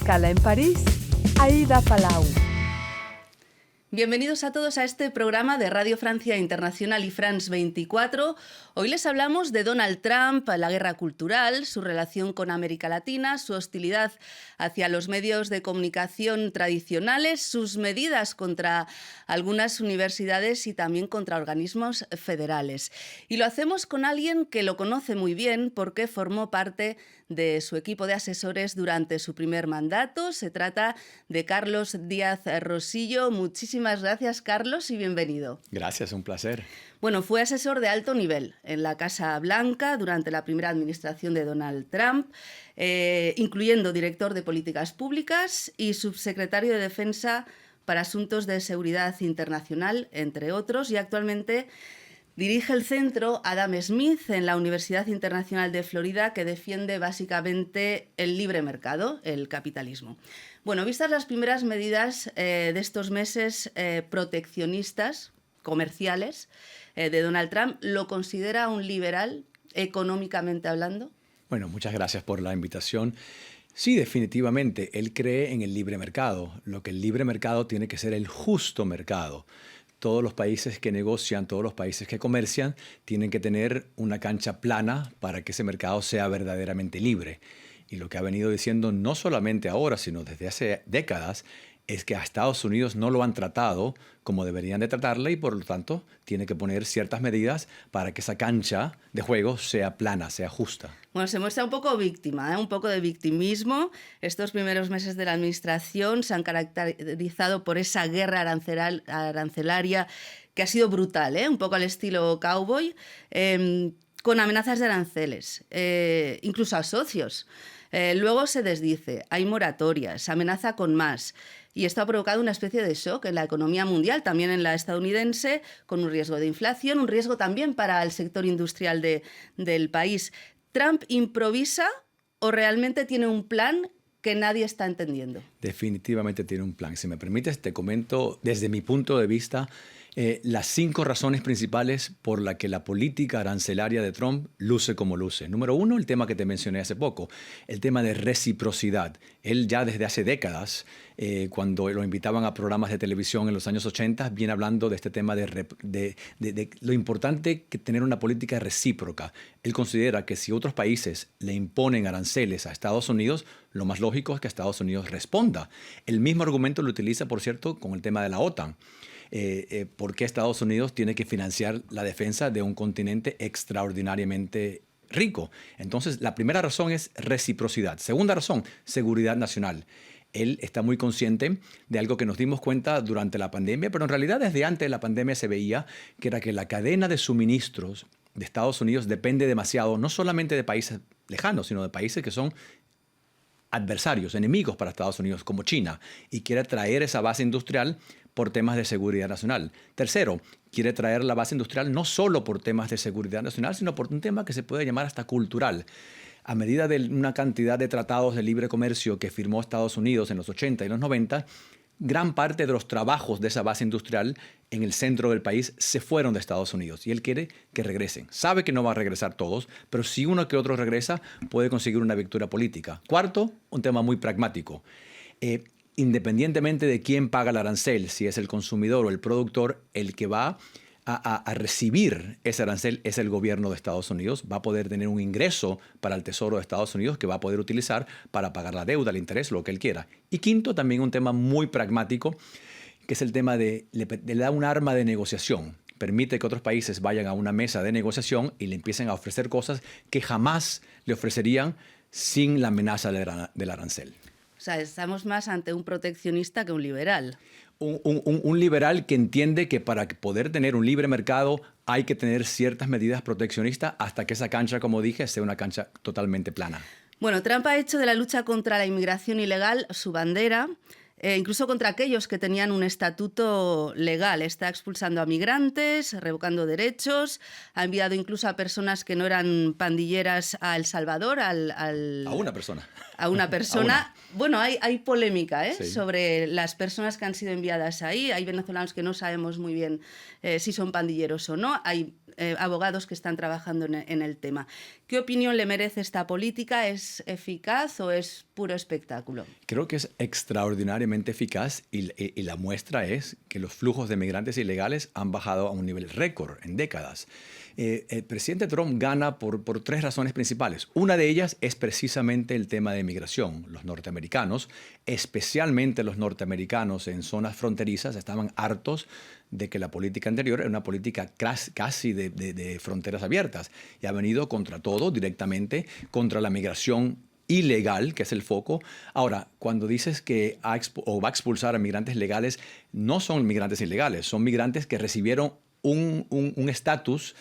escala en París, Aida Palau. Bienvenidos a todos a este programa de Radio Francia Internacional y France 24. Hoy les hablamos de Donald Trump, la guerra cultural, su relación con América Latina, su hostilidad hacia los medios de comunicación tradicionales, sus medidas contra algunas universidades y también contra organismos federales. Y lo hacemos con alguien que lo conoce muy bien porque formó parte de su equipo de asesores durante su primer mandato. Se trata de Carlos Díaz Rosillo. Muchísimas gracias, Carlos, y bienvenido. Gracias, un placer. Bueno, fue asesor de alto nivel en la Casa Blanca durante la primera administración de Donald Trump, incluyendo director de políticas públicas y subsecretario de Defensa para asuntos de seguridad internacional, entre otros, y actualmente dirige el centro Adam Smith en la Universidad Internacional de Florida, que defiende básicamente el libre mercado, el capitalismo. Bueno, vistas las primeras medidas de estos meses proteccionistas, comerciales, de Donald Trump, ¿lo considera un liberal económicamente hablando? Bueno, muchas gracias por la invitación. Sí, definitivamente, él cree en el libre mercado. Lo que el libre mercado tiene que ser el justo mercado. Todos los países que negocian, todos los países que comercian, tienen que tener una cancha plana para que ese mercado sea verdaderamente libre. Y lo que ha venido diciendo no solamente ahora, sino desde hace décadas, es que a Estados Unidos no lo han tratado como deberían de tratarle y por lo tanto tiene que poner ciertas medidas para que esa cancha de juego sea plana, sea justa. Bueno, se muestra un poco víctima, un poco de victimismo. Estos primeros meses de la administración se han caracterizado por esa guerra arancelaria que ha sido brutal, un poco al estilo cowboy, con amenazas de aranceles, incluso a socios. Luego se desdice, hay moratorias, amenaza con más. Y esto ha provocado una especie de shock en la economía mundial, también en la estadounidense, con un riesgo de inflación, un riesgo también para el sector industrial del país. ¿Trump improvisa o realmente tiene un plan que nadie está entendiendo? Definitivamente tiene un plan. Si me permites, te comento desde mi punto de vista las 5 razones principales por las que la política arancelaria de Trump luce como luce. Número 1, el tema que te mencioné hace poco, el tema de reciprocidad. Él ya desde hace décadas, cuando lo invitaban a programas de televisión en los años 80, viene hablando de este tema de lo importante que tener una política recíproca. Él considera que si otros países le imponen aranceles a Estados Unidos, lo más lógico es que Estados Unidos responda. El mismo argumento lo utiliza, por cierto, con el tema de la OTAN. ¿Por qué Estados Unidos tiene que financiar la defensa de un continente extraordinariamente rico? Entonces, la primera razón es reciprocidad. Segunda razón, seguridad nacional. Él está muy consciente de algo que nos dimos cuenta durante la pandemia, pero en realidad desde antes de la pandemia se veía que era que la cadena de suministros de Estados Unidos depende demasiado, no solamente de países lejanos, sino de países que son adversarios, enemigos para Estados Unidos, como China, y quiere traer esa base industrial por temas de seguridad nacional. Tercero, quiere traer la base industrial no solo por temas de seguridad nacional, sino por un tema que se puede llamar hasta cultural. A medida de una cantidad de tratados de libre comercio que firmó Estados Unidos en los 80 y los 90, gran parte de los trabajos de esa base industrial en el centro del país se fueron de Estados Unidos y él quiere que regresen. Sabe que no va a regresar todos, pero si uno que otro regresa, puede conseguir una victoria política. Cuarto, un tema muy pragmático. Independientemente de quién paga el arancel, si es el consumidor o el productor, el que va a recibir ese arancel es el gobierno de Estados Unidos. Va a poder tener un ingreso para el Tesoro de Estados Unidos que va a poder utilizar para pagar la deuda, el interés, lo que él quiera. Y quinto, también un tema muy pragmático, que es el tema le da un arma de negociación. Permite que otros países vayan a una mesa de negociación y le empiecen a ofrecer cosas que jamás le ofrecerían sin la amenaza del arancel. O sea, estamos más ante un proteccionista que un liberal. Un liberal que entiende que para poder tener un libre mercado hay que tener ciertas medidas proteccionistas hasta que esa cancha, como dije, sea una cancha totalmente plana. Bueno, Trump ha hecho de la lucha contra la inmigración ilegal su bandera, incluso contra aquellos que tenían un estatuto legal. Está expulsando a migrantes, revocando derechos, ha enviado incluso a personas que no eran pandilleras a El Salvador, A una persona. A una persona. Bueno, hay polémica sí, sobre las personas que han sido enviadas ahí. Hay venezolanos que no sabemos muy bien si son pandilleros o no. Hay abogados que están trabajando en el tema. ¿Qué opinión le merece esta política? ¿Es eficaz o es puro espectáculo? Creo que es extraordinariamente eficaz y la muestra es que los flujos de migrantes ilegales han bajado a un nivel récord en décadas. El presidente Trump gana por 3 razones principales. Una de ellas es precisamente el tema de migración. Los norteamericanos, especialmente los norteamericanos en zonas fronterizas, estaban hartos de que la política anterior era una política casi de fronteras abiertas y ha venido contra todo, directamente contra la migración ilegal, que es el foco. Ahora, cuando dices que va a expulsar a migrantes legales, no son migrantes ilegales, son migrantes que recibieron un estatus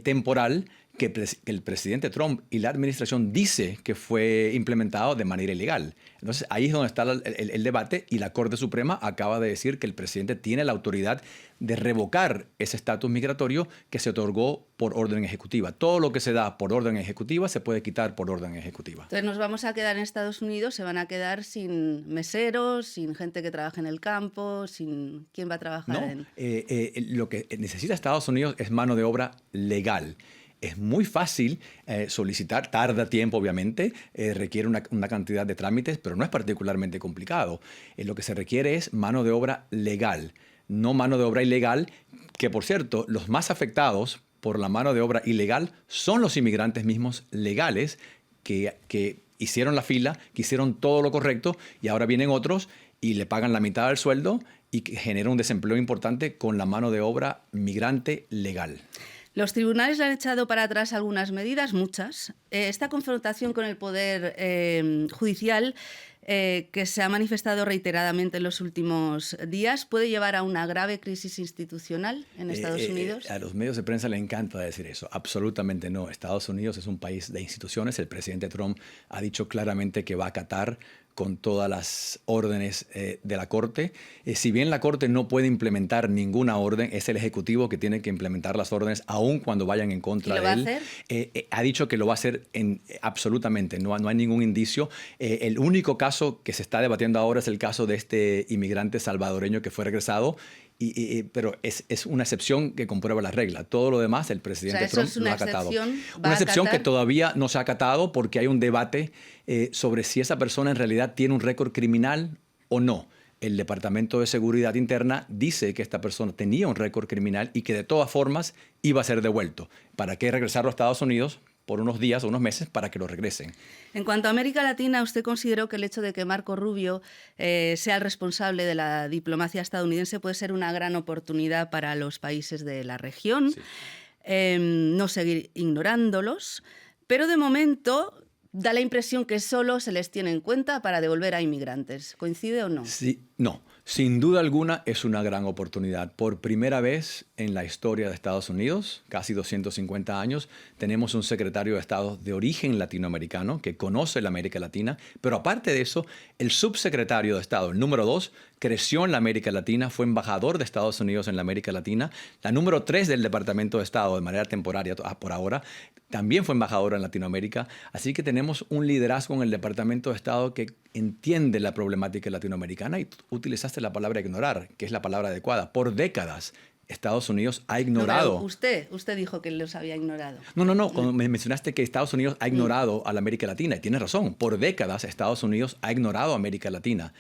temporal que el presidente Trump y la administración dice que fue implementado de manera ilegal. Entonces, ahí es donde está el debate y la Corte Suprema acaba de decir que el presidente tiene la autoridad de revocar ese estatus migratorio que se otorgó por orden ejecutiva. Todo lo que se da por orden ejecutiva se puede quitar por orden ejecutiva. Entonces nos vamos a quedar en Estados Unidos, se van a quedar sin meseros, sin gente que trabaje en el campo, sin quién va a trabajar. No, lo que necesita Estados Unidos es mano de obra legal. Es muy fácil solicitar, tarda tiempo obviamente, requiere una cantidad de trámites, pero no es particularmente complicado. Lo que se requiere es mano de obra legal, no mano de obra ilegal, que por cierto, los más afectados por la mano de obra ilegal son los inmigrantes mismos legales que hicieron la fila, que hicieron todo lo correcto y ahora vienen otros y le pagan la mitad del sueldo y genera un desempleo importante con la mano de obra migrante legal. Los tribunales le han echado para atrás algunas medidas, muchas. Esta confrontación con el poder judicial que se ha manifestado reiteradamente en los últimos días puede llevar a una grave crisis institucional en Estados Unidos. A los medios de prensa le encanta decir eso. Absolutamente no. Estados Unidos es un país de instituciones. El presidente Trump ha dicho claramente que va a acatar con todas las órdenes de la Corte. Si bien la Corte no puede implementar ninguna orden, es el Ejecutivo que tiene que implementar las órdenes, aun cuando vayan en contra de él. ¿Lo va a hacer? Ha dicho que lo va a hacer absolutamente, no hay ningún indicio. El único caso que se está debatiendo ahora es el caso de este inmigrante salvadoreño que fue regresado, pero es una excepción que comprueba la regla. Todo lo demás, el presidente Trump lo ha acatado. Una excepción que todavía no se ha acatado porque hay un debate sobre si esa persona en realidad tiene un récord criminal o no. El Departamento de Seguridad Interna dice que esta persona tenía un récord criminal y que de todas formas iba a ser devuelto. ¿Para qué regresarlo a Estados Unidos por unos días o unos meses para que lo regresen? En cuanto a América Latina, ¿usted consideró que el hecho de que Marco Rubio sea el responsable de la diplomacia estadounidense puede ser una gran oportunidad para los países de la región? Sí. No seguir ignorándolos, pero de momento da la impresión que solo se les tiene en cuenta para devolver a inmigrantes. ¿Coincide o no? Sí, no. Sin duda alguna es una gran oportunidad. Por primera vez en la historia de Estados Unidos, casi 250 años, tenemos un secretario de Estado de origen latinoamericano que conoce la América Latina, pero aparte de eso, el subsecretario de Estado, el número 2, creció en la América Latina, fue embajador de Estados Unidos en la América Latina, la número 3 del Departamento de Estado de manera temporaria por ahora, también fue embajadora en Latinoamérica, así que tenemos un liderazgo en el Departamento de Estado que entiende la problemática latinoamericana y utilizaste la palabra ignorar, que es la palabra adecuada. Por décadas, Estados Unidos ha ignorado. No, usted dijo que los había ignorado. No. Cuando me mencionaste que Estados Unidos ha ignorado a la América Latina, y tienes razón. Por décadas, Estados Unidos ha ignorado a América Latina.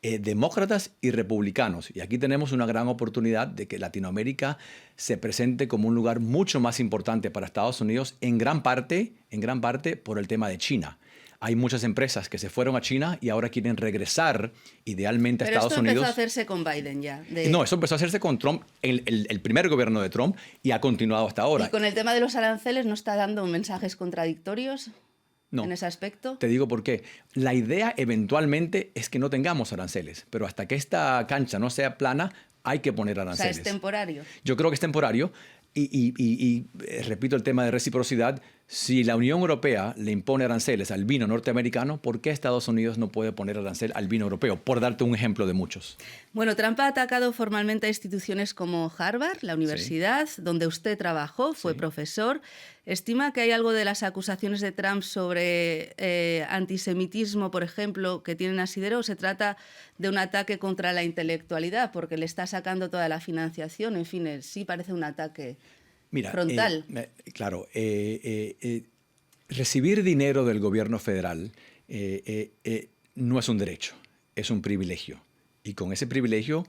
Demócratas y republicanos. Y aquí tenemos una gran oportunidad de que Latinoamérica se presente como un lugar mucho más importante para Estados Unidos, en gran parte por el tema de China. Hay muchas empresas que se fueron a China y ahora quieren regresar idealmente a Estados Unidos. Pero esto empezó a hacerse con Biden ya. No, eso empezó a hacerse con Trump, el primer gobierno de Trump, y ha continuado hasta ahora. ¿Y con el tema de los aranceles no está dando mensajes contradictorios? No, en ese aspecto. Te digo por qué. La idea eventualmente es que no tengamos aranceles, pero hasta que esta cancha no sea plana, hay que poner aranceles. O sea, es temporario. Yo creo que es temporario y repito el tema de reciprocidad. Si la Unión Europea le impone aranceles al vino norteamericano, ¿por qué Estados Unidos no puede poner arancel al vino europeo? Por darte un ejemplo de muchos. Bueno, Trump ha atacado formalmente a instituciones como Harvard, la universidad, donde usted trabajó, fue profesor. ¿Estima que hay algo de las acusaciones de Trump sobre antisemitismo, por ejemplo, que tienen asidero, o se trata de un ataque contra la intelectualidad, porque le está sacando toda la financiación? En fin, sí parece un ataque Mira, frontal. Claro, recibir dinero del gobierno federal no es un derecho, es un privilegio. Y con ese privilegio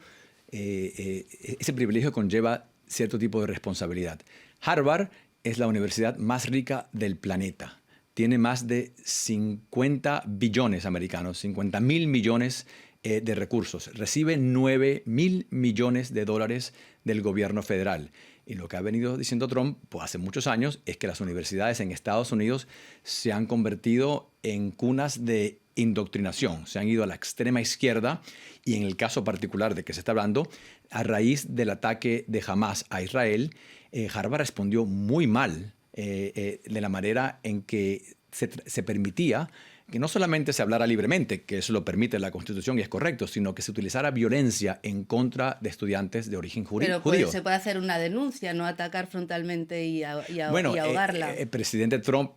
conlleva cierto tipo de responsabilidad. Harvard es la universidad más rica del planeta. Tiene más de 50 billones americanos, 50.000 millones de recursos. Recibe 9.000 millones de dólares del gobierno federal. Y lo que ha venido diciendo Trump pues, hace muchos años es que las universidades en Estados Unidos se han convertido en cunas de indoctrinación, se han ido a la extrema izquierda y en el caso particular de que se está hablando, a raíz del ataque de Hamas a Israel, Harvard respondió muy mal de la manera en que se permitía que no solamente se hablara libremente, que eso lo permite la Constitución y es correcto, sino que se utilizara violencia en contra de estudiantes de origen judío. Pero se puede hacer una denuncia, no atacar frontalmente y ahogarla. El presidente Trump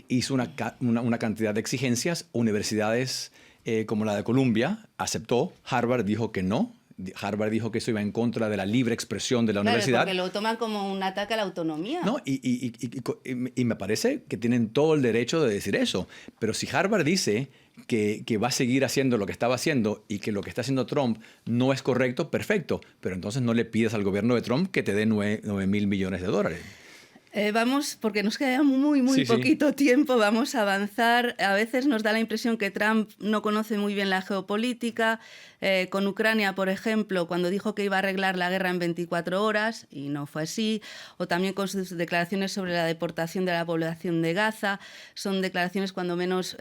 hizo una cantidad de exigencias. Universidades como la de Columbia aceptó. Harvard dijo que no. Harvard dijo que eso iba en contra de la libre expresión de la universidad. Porque lo toman como un ataque a la autonomía. No, y me parece que tienen todo el derecho de decir eso. Pero si Harvard dice que va a seguir haciendo lo que estaba haciendo y que lo que está haciendo Trump no es correcto, perfecto. Pero entonces no le pidas al gobierno de Trump que te dé 9.000 millones de dólares. Vamos, porque nos queda muy poquito tiempo, vamos a avanzar. A veces nos da la impresión que Trump no conoce muy bien la geopolítica. Con Ucrania, por ejemplo, cuando dijo que iba a arreglar la guerra en 24 horas, y no fue así, o también con sus declaraciones sobre la deportación de la población de Gaza, son declaraciones cuando menos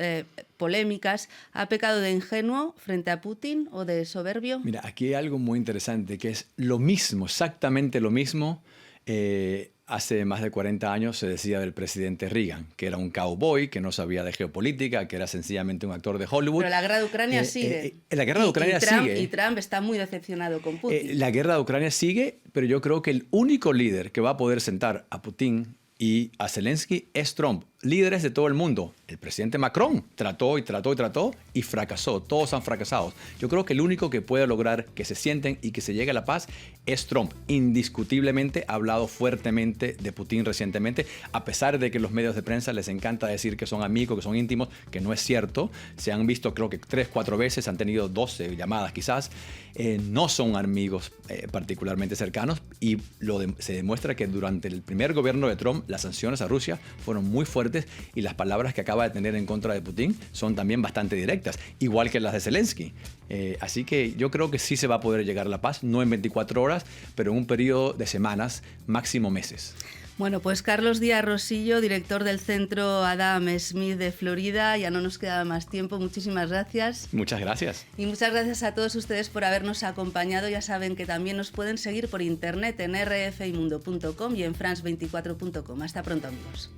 polémicas. ¿Ha pecado de ingenuo frente a Putin o de soberbio? Mira, aquí hay algo muy interesante, que es lo mismo, exactamente lo mismo. Hace más de 40 años se decía del presidente Reagan, que era un cowboy, que no sabía de geopolítica, que era sencillamente un actor de Hollywood. Pero la guerra de Ucrania sigue. La guerra de Ucrania sigue. Y Trump está muy decepcionado con Putin. La guerra de Ucrania sigue, pero yo creo que el único líder que va a poder sentar a Putin y a Zelensky es Trump. Líderes de todo el mundo. El presidente Macron trató y fracasó. Todos han fracasado. Yo creo que el único que puede lograr que se sienten y que se llegue a la paz es Trump. Indiscutiblemente ha hablado fuertemente de Putin recientemente, a pesar de que los medios de prensa les encanta decir que son amigos, que son íntimos, que no es cierto. Se han visto creo que 3-4 veces, han tenido 12 llamadas quizás. No son amigos particularmente cercanos y se demuestra que durante el primer gobierno de Trump las sanciones a Rusia fueron muy fuertes y las palabras que acaba de tener en contra de Putin son también bastante directas, igual que las de Zelensky. Así que yo creo que sí se va a poder llegar a la paz, no en 24 horas, pero en un periodo de semanas, máximo meses. Bueno, pues Carlos Díaz Rosillo, director del Centro Adam Smith de Florida, ya no nos queda más tiempo. Muchísimas gracias. Muchas gracias. Y muchas gracias a todos ustedes por habernos acompañado. Ya saben que también nos pueden seguir por internet en rfimundo.com y en france24.com. Hasta pronto, amigos.